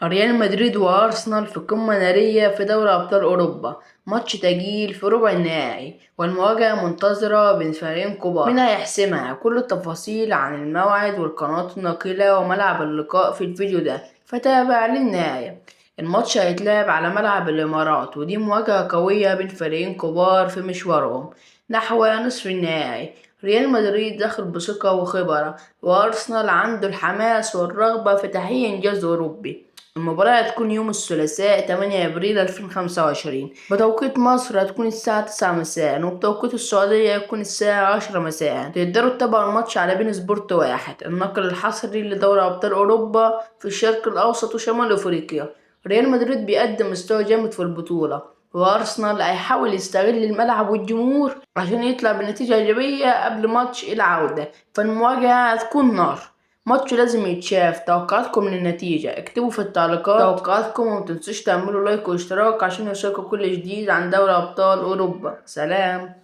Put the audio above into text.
ريال مدريد وأرسنال في قمة نارية في دوري أبطال أوروبا. ماتش تجيل في ربع النهائي والمواجهة منتظرة بين فريقين كبار. مين هيحسمها؟ كل التفاصيل عن الموعد والقنوات الناقلة وملعب اللقاء في الفيديو ده، فتابع للنهاية. الماتش هيتلعب على ملعب الإمارات، ودي مواجهة قوية بين فريقين كبار في مشوارهم نحو نصف النهائي. ريال مدريد داخل بثقة وخبرة، وأرسنال عنده الحماس والرغبة في تحقيق إنجاز أوروبي. المباراة هتكون يوم الثلاثاء 8 أبريل 2025 بتوقيت مصر، هتكون الساعة 9 مساء، وبتوقيت السعودية هتكون الساعة 10 مساء. تقدروا تتابعوا الماتش على بين سبورت واحد، الناقل الحصري لدوري أبطال أوروبا في الشرق الأوسط وشمال أفريقيا. ريال مدريد بيقدم مستوى جامد في البطولة، وأرسنال هيحاول يستغل الملعب والجمهور عشان يطلع بنتيجة إيجابية قبل ماتش العودة. فالمواجهة هتكون نار، ماتش لازم يتشاف. توقعاتكم للنتيجة اكتبوا في التعليقات توقعاتكم، ومتنسوش تعملوا لايك واشتراك عشان يوصلكوا كل جديد عن دوري أبطال أوروبا. سلام.